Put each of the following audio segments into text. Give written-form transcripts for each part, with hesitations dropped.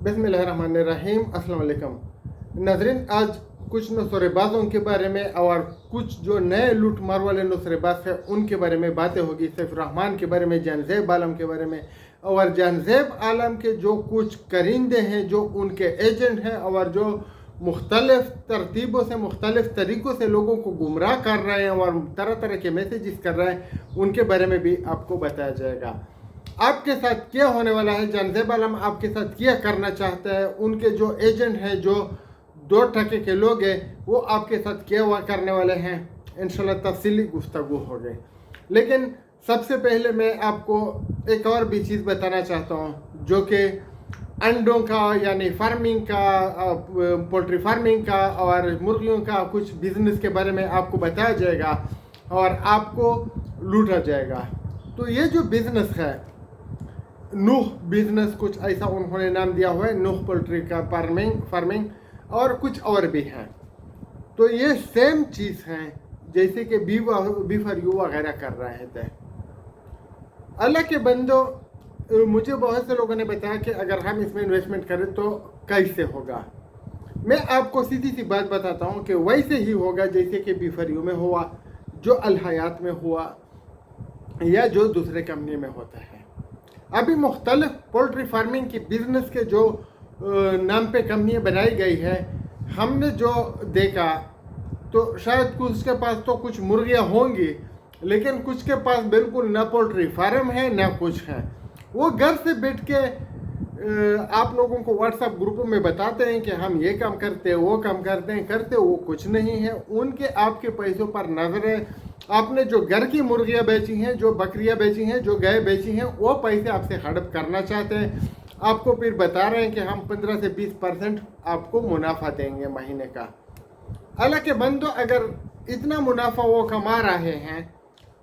बिस्मिल्लाहिर्रहमानिर्रहीम। अस्सलाम वालेकुम नाज़रीन, आज कुछ नुसरेबाजों के बारे में और कुछ जो नए लूट मार वाले नुसरेबाज हैं उनके बारे में बातें होगी। सैफ रहमान के बारे में, जानज़ेब आलम के बारे में, और जानज़ेब आलम के जो कुछ करिंदे हैं जो उनके एजेंट हैं और जो मुख्तलिफ तरतीबों से, मुख्तलिफ तरीक़ों से लोगों को गुमराह कर रहे हैं और तरह तरह के मैसेजेस कर रहे हैं, उनके बारे में भी आपको बताया जाएगा। आपके साथ क्या होने वाला है, जानज़ेब आलम आपके साथ क्या करना चाहता है, उनके जो एजेंट हैं, जो 2 टके के लोग हैं, वो आपके साथ क्या हुआ करने वाले हैं, इंशाल्लाह तफसीली गुफ्तगू हो गई। लेकिन सबसे पहले मैं आपको एक और भी चीज़ बताना चाहता हूँ, जो कि अंडों का यानी फार्मिंग का, पोल्ट्री फार्मिंग का और मुर्गियों का कुछ बिजनेस के बारे में आपको बताया जाएगा और आपको लूटा जाएगा। तो ये जो बिजनेस है, नूह बिजनेस कुछ ऐसा उन्होंने नाम दिया हुआ है, नूह पोल्ट्री का फार्मिंग और कुछ और भी हैं। तो ये सेम चीज़ हैं जैसे कि बीफर यू वगैरह कर रहे थे। अल्लाह के बंदो, मुझे बहुत से लोगों ने बताया कि अगर हम इसमें इन्वेस्टमेंट करें तो कैसे होगा। मैं आपको सीधी सी बात बताता हूँ कि वैसे ही होगा जैसे कि बीफर यू में हुआ, जो अल हयात में हुआ, या जो दूसरे कंपनी में होता है। अभी मुख्तलिफ पोल्ट्री फार्मिंग की बिजनेस के जो नाम पे कंपनियाँ बनाई गई है, हमने जो देखा तो शायद कुछ के पास तो कुछ मुर्गियाँ होंगी, लेकिन कुछ के पास बिल्कुल ना पोल्ट्री फार्म है ना कुछ है। वो घर से बैठ के आप लोगों को व्हाट्सएप ग्रुपों में बताते हैं कि हम ये काम करते हैं, वो काम करते हैं, करते वो कुछ नहीं है। उनके आपके पैसों पर नजर है। आपने जो घर की मुर्गियां बेची हैं, जो बकरियां बेची हैं, जो गाय बेची हैं, वो पैसे आपसे हड़प करना चाहते हैं। आपको फिर बता रहे हैं कि हम 15 से 20% आपको मुनाफा देंगे महीने का। अल्लाह के बंदो, अगर इतना मुनाफा वो कमा रहे हैं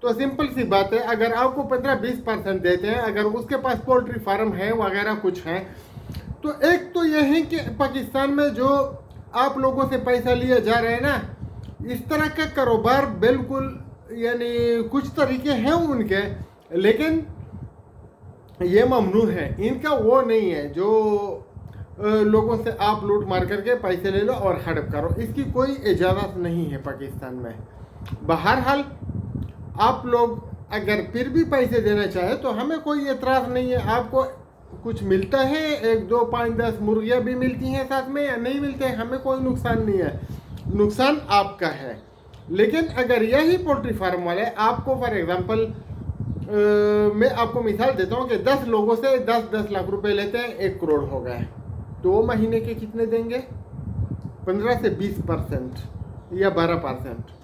तो सिंपल सी बात है, अगर आपको 15-20% देते हैं, अगर उसके पास पोल्ट्री फार्म है वगैरह कुछ है, तो एक तो यह है कि पाकिस्तान में जो आप लोगों से पैसा लिया जा रहा है ना, इस तरह का कारोबार बिल्कुल यानी कुछ तरीके हैं उनके, लेकिन ये ममनू है। इनका वो नहीं है जो लोगों से आप लूट मार करके पैसे ले लो और हड़प करो, इसकी कोई इजाज़त नहीं है पाकिस्तान में। बहरहाल आप लोग अगर फिर भी पैसे देना चाहे तो हमें कोई एतराज़ नहीं है। आपको कुछ मिलता है, 1, 2, 5, 10 मुर्गियाँ भी मिलती हैं साथ में या नहीं मिलते हैं, हमें कोई नुकसान नहीं है, नुकसान आपका है। लेकिन अगर यही पोल्ट्री फार्म वाले आपको फॉर एग्जांपल मैं आपको मिसाल देता हूँ कि 10 लोगों से 10-10 लाख रुपए लेते हैं, 1 करोड़ हो गए, तो महीने के कितने देंगे? 15 से 20% या 12%।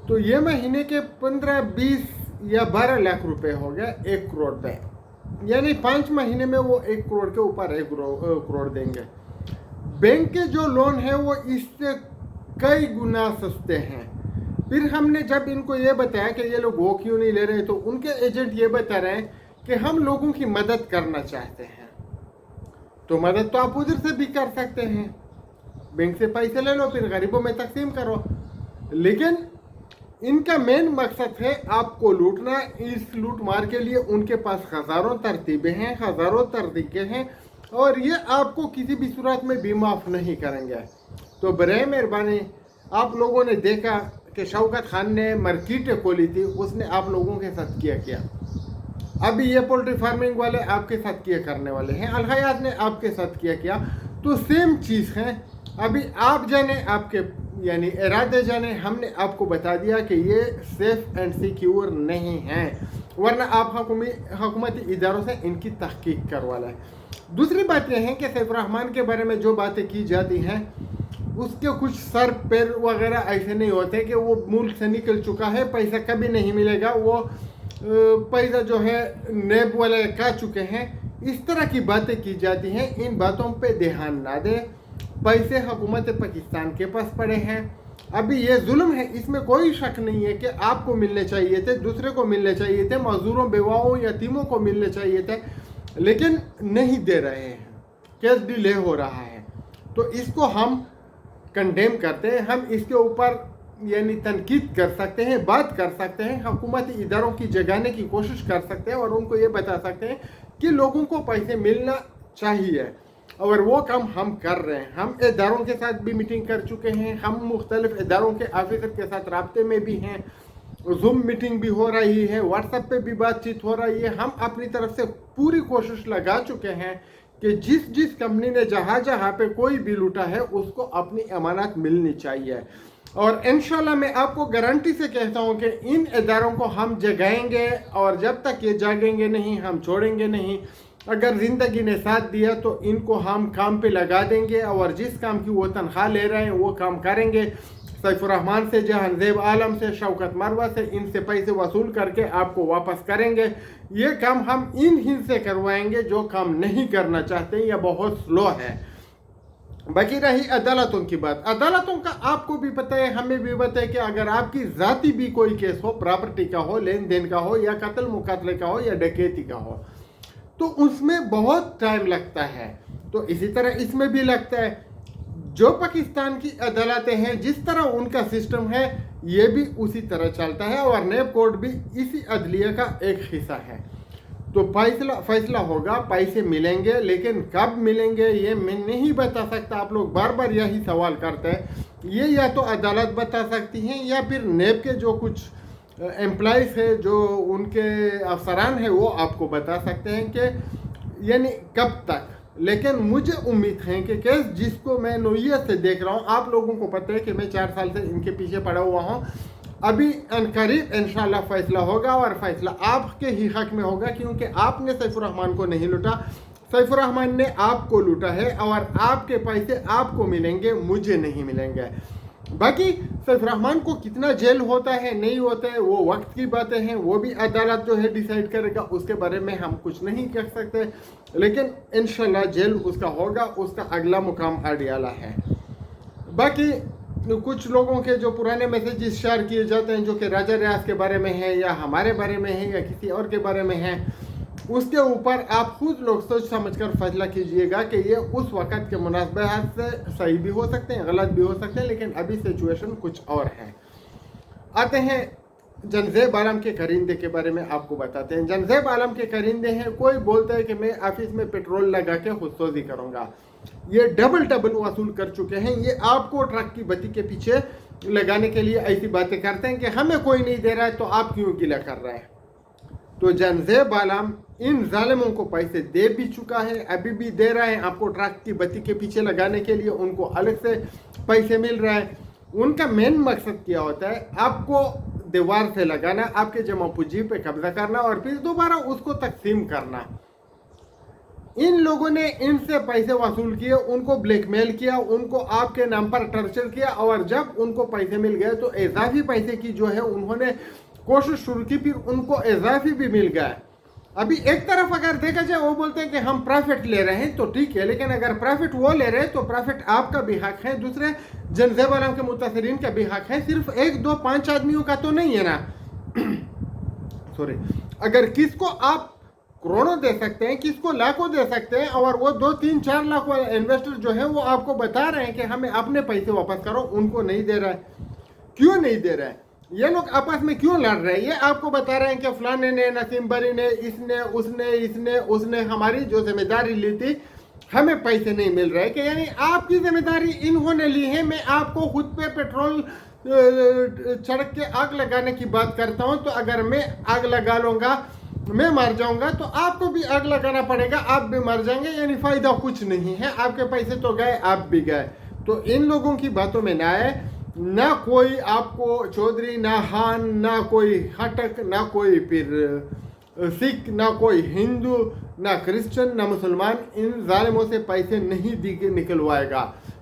तो ये महीने के 15, 20 या 12 लाख रुपए हो गए 1 करोड़ पे, यानी 5 महीने में वो 1 करोड़ के ऊपर 1 करोड़ देंगे। बैंक के जो लोन है वो इससे कई गुना सस्ते हैं। फिर हमने जब इनको ये बताया कि ये लोग वो क्यों नहीं ले रहे, तो उनके एजेंट ये बता रहे हैं कि हम लोगों की मदद करना चाहते हैं। तो मदद तो आप उधर से भी कर सकते हैं, बैंक से पैसे ले लो, फिर गरीबों में तकसीम करो। लेकिन इनका मेन मकसद है आपको लूटना। इस लूट मार के लिए उनके पास हज़ारों तरतीबें हैं, हज़ारों तरीके हैं, और ये आपको किसी भी सूरत में भी माफ़ नहीं करेंगे। तो बराए मेहरबानी, आप लोगों ने देखा कि शौकत खान ने मार्केट खोली थी, उसने आप लोगों के साथ किया। अभी ये पोल्ट्री फार्मिंग वाले आपके साथ किया करने वाले हैं, अल हयात ने आपके साथ किया। तो सेम चीज़ है। अभी आप जाने, आपके यानी इरादे जाने, हमने आपको बता दिया कि ये सेफ एंड सिक्योर नहीं है, वरना आप हुकूमती इदारों से इनकी तहकीक करवा लें। दूसरी बात यह है कि सैफ रहमान के बारे में जो बातें की जाती हैं, उसके कुछ सर पैर वगैरह ऐसे नहीं होते कि वो मुल्क से निकल चुका है, पैसा कभी नहीं मिलेगा, वो पैसा जो है नेब वाले खा चुके हैं, इस तरह की बातें की जाती हैं। इन बातों पे ध्यान ना दें। पैसे हुकूमत पाकिस्तान के पास पड़े हैं। अभी ये जुल्म है, इसमें कोई शक नहीं है कि आपको मिलने चाहिए थे, दूसरे को मिलने चाहिए थे, मजदूरों, बेवाओं, यतीमों को मिलने चाहिए थे, लेकिन नहीं दे रहे हैं, केस डिले हो रहा है। तो इसको हम कंडेम करते हैं। हम इसके ऊपर यानी तनकीद कर सकते हैं, बात कर सकते हैं, हुकूमती इदारों की जगाने की कोशिश कर सकते हैं और उनको ये बता सकते हैं कि लोगों को पैसे मिलना चाहिए, और वो काम हम कर रहे हैं। हम इदारों के साथ भी मीटिंग कर चुके हैं, हम मुख्तलिफ इदारों के ऑफिसर के साथ राब्ते में भी हैं, जूम मीटिंग भी हो रही है, व्हाट्सएप पे भी बातचीत हो रही है। हम अपनी तरफ से पूरी कोशिश लगा चुके हैं कि जिस कंपनी ने जहाँ पे कोई भी लूटा है उसको अपनी अमानत मिलनी चाहिए। और इंशाल्लाह मैं आपको गारंटी से कहता हूँ कि इन इदारों को हम जगाएंगे, और जब तक ये जागेंगे नहीं हम छोड़ेंगे नहीं। अगर ज़िंदगी ने साथ दिया तो इनको हम काम पे लगा देंगे, और जिस काम की वो तनख्वाह ले रहे हैं वो काम करेंगे। सैफुर्रहमान से, जहांज़ेब आलम से, शौकत मरवा से, इनसे पैसे वसूल करके आपको वापस करेंगे। ये काम हम इन से करवाएंगे जो काम नहीं करना चाहते या बहुत स्लो है। बाकी रही अदालतों की बात, अदालतों का आपको भी पता है, हमें भी पता है कि अगर आपकी ज़ाती भी कोई केस हो, प्रॉपर्टी का हो, लेन देन का हो, या कत्ल मुकातले का हो, या डकैती का हो, तो उसमें बहुत टाइम लगता है। तो इसी तरह इसमें भी लगता है। जो पाकिस्तान की अदालतें हैं, जिस तरह उनका सिस्टम है, ये भी उसी तरह चलता है, और नेब कोर्ट भी इसी अदलिया का एक हिस्सा है। तो फैसला होगा, पैसे मिलेंगे, लेकिन कब मिलेंगे ये मैं नहीं बता सकता। आप लोग बार बार यही सवाल करते हैं, ये या तो अदालत बता सकती हैं, या फिर नेब के जो कुछ एम्प्लॉइज है, जो उनके अफसरान हैं, वो आपको बता सकते हैं कि यानी कब तक। लेकिन मुझे उम्मीद है कि केस जिसको मैं नोयत से देख रहा हूँ, आप लोगों को पता है कि मैं 4 साल से इनके पीछे पड़ा हुआ हूँ, अभी अनकरीब इंशाल्लाह फैसला होगा, और फैसला आपके ही हक में होगा, क्योंकि आपने सैफुर्रहमान को नहीं लूटा, सैफुर्रहमान ने आपको लूटा है, और आपके पैसे आपको मिलेंगे, मुझे नहीं मिलेंगे। बाकी सैफुर्रहमान को कितना जेल होता है नहीं होता है वो वक्त की बातें हैं, वो भी अदालत जो है डिसाइड करेगा, उसके बारे में हम कुछ नहीं कह सकते। लेकिन इंशाल्लाह जेल उसका होगा, उसका अगला मुकाम अडियाला है। बाकी कुछ लोगों के जो पुराने मैसेजेस शेयर किए जाते हैं, जो कि राजा रियाज के बारे में है, या हमारे बारे में है, या किसी और के बारे में है, उसके ऊपर आप खुद लोग सोच समझ कर फैसला कीजिएगा कि ये उस वक़्त के मुनासबत से सही भी हो सकते हैं, गलत भी हो सकते हैं, लेकिन अभी सिचुएशन कुछ और है। आते हैं जहांज़ेब आलम के करिंदे के बारे में आपको बताते हैं। जहांज़ेब आलम के करिंदे हैं, कोई बोलता है कि मैं ऑफिस में पेट्रोल लगा के खुदसोजी करूँगा, ये डबल वसूल कर चुके हैं। ये आपको ट्रक की बत्ती के पीछे लगाने के लिए ऐसी बातें करते हैं कि हमें कोई नहीं दे रहा है तो आप क्यों गिला कर रहे हैं। तो जहांज़ेब आलम इन जालिमों को पैसे दे भी चुका है, अभी भी दे रहा है। आपको ट्रक की बत्ती के पीछे लगाने के लिए उनको अलग से पैसे मिल रहा है। उनका मेन मकसद क्या होता है, आपको दीवार से लगाना, आपके जमा पूंजी पे कब्जा करना, और फिर दोबारा उसको तकसीम करना। इन लोगों ने इनसे पैसे वसूल किए, उनको ब्लैकमेल किया, उनको आपके नाम पर टॉर्चर किया, और जब उनको पैसे मिल गए तो इजाफी पैसे की जो है उन्होंने कोशिश शुरू की, फिर उनको इजाफी भी मिल गया। अभी एक तरफ अगर देखा जाए, वो बोलते हैं कि हम प्रॉफिट ले रहे हैं, तो ठीक है, लेकिन अगर प्रॉफिट वो ले रहे हैं तो प्रॉफिट आपका भी हक है, दूसरे जहांज़ेब आलम के मुतासिरीन का भी हक है, सिर्फ 1, 2, 5 आदमियों का तो नहीं है ना। सॉरी, अगर किसको आप करोड़ों दे सकते हैं, किसको लाखों दे सकते हैं, और वो 2, 3, 4 लाख वाले इन्वेस्टर जो है वो आपको बता रहे हैं कि हमें अपने पैसे वापस करो, उनको नहीं दे रहा है। क्यों नहीं दे रहा है? ये लोग आपस में क्यों लड़ रहे हैं? ये आपको बता रहे हैं कि फलाने ने, नसीम बरी ने, उसने हमारी जो जिम्मेदारी ली थी, हमें पैसे नहीं मिल रहे, कि यानी आपकी जिम्मेदारी इन्होंने ली है। मैं आपको खुद पे पेट्रोल सड़क के आग लगाने की बात करता हूँ, तो अगर मैं आग लगा लूँगा, मैं मर जाऊंगा, तो आपको भी आग लगाना पड़ेगा, आप भी मर जाएंगे, यानी फायदा कुछ नहीं है। आपके पैसे तो गए, आप भी गए। तो इन लोगों की बातों में ना आए, ना कोई आपको चौधरी, ना खान, ना कोई खटक, ना कोई फिर सिख, ना कोई हिंदू, ना क्रिश्चियन, ना मुसलमान इन जालिमों से पैसे नहीं निकलवाएगा,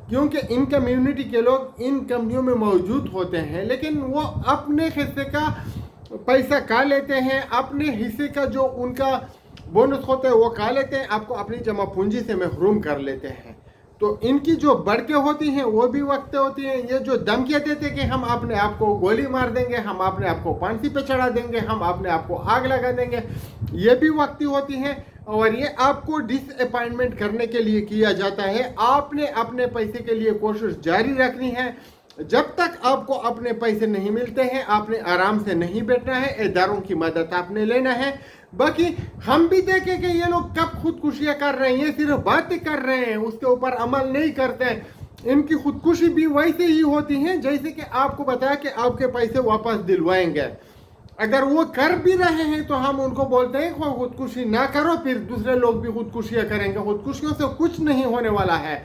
क्योंकि इन कम्युनिटी के लोग इन कंपनियों में मौजूद होते हैं, लेकिन वो अपने हिस्से का पैसा खा लेते हैं, अपने हिस्से का जो उनका बोनस होता है वो खा लेते हैं, आपको अपनी जमा पूंजी से महरूम कर लेते हैं। तो इनकी जो बढ़के होती हैं वो भी वक्त होती हैं। ये जो धमकियाँ देते हैं कि हम अपने आप को गोली मार देंगे, हम अपने आप को फांसी पे चढ़ा देंगे, हम अपने आप को आग लगा देंगे, ये भी वक्ती होती हैं, और ये आपको डिसअपॉइंटमेंट करने के लिए किया जाता है। आपने अपने पैसे के लिए कोशिश जारी रखनी है। जब तक आपको अपने पैसे नहीं मिलते हैं, आपने आराम से नहीं बैठना है, इदारों की मदद आपने लेना है। बाकी हम भी देखें कि ये लोग कब खुदकुशियां कर रहे हैं, ये सिर्फ बातें कर रहे हैं, उसके ऊपर अमल नहीं करते हैं। इनकी खुदकुशी भी वैसे ही होती है जैसे कि आपको बताया कि आपके पैसे वापस दिलवाएंगे। अगर वो कर भी रहे हैं तो हम उनको बोलते हैं कि खुदकुशी ना करो, फिर दूसरे लोग भी खुदकुशियां करेंगे। खुदकुशियों से कुछ नहीं होने वाला है,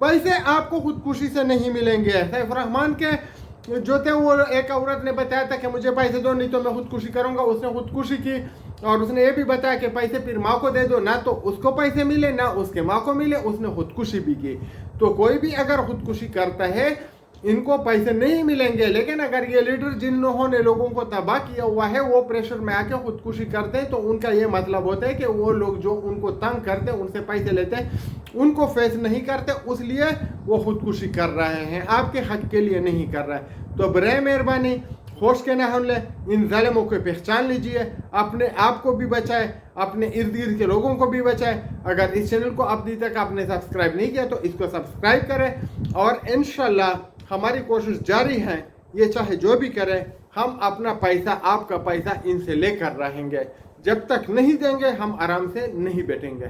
पैसे आपको खुदकुशी से नहीं मिलेंगे। सैफ रहमान के जो थे वो एक औरत ने बताया था कि मुझे पैसे दो नहीं तो मैं खुदकुशी करूंगा, उसने खुदकुशी की और उसने ये भी बताया कि पैसे फिर माँ को दे दो, ना तो उसको पैसे मिले ना उसके माँ को मिले, उसने खुदकुशी भी की। तो कोई भी अगर खुदकुशी करता है इनको पैसे नहीं मिलेंगे। लेकिन अगर ये लीडर जिन्होंने ने लोगों को तबाह किया हुआ है वो प्रेशर में आके खुदकुशी करते हैं तो उनका ये मतलब होता है कि वो लोग जो उनको तंग करते हैं, उनसे पैसे लेते हैं, उनको फेस नहीं करते, इसलिए वो खुदकुशी कर रहे हैं, आपके हक के लिए नहीं कर रहे हैं। तो बराए मेहरबानी होश के ना ले, इन जालिमों को पहचान लीजिए, अपने आप को भी बचाए, अपने इर्द गिर्द के लोगों को भी बचाए। अगर इस चैनल को अभी तक आपने सब्सक्राइब नहीं किया तो इसको सब्सक्राइब करें और इंशाल्लाह हमारी कोशिश जारी है, ये चाहे जो भी करें हम अपना पैसा, आपका पैसा इनसे लेकर रहेंगे। जब तक नहीं देंगे हम आराम से नहीं बैठेंगे।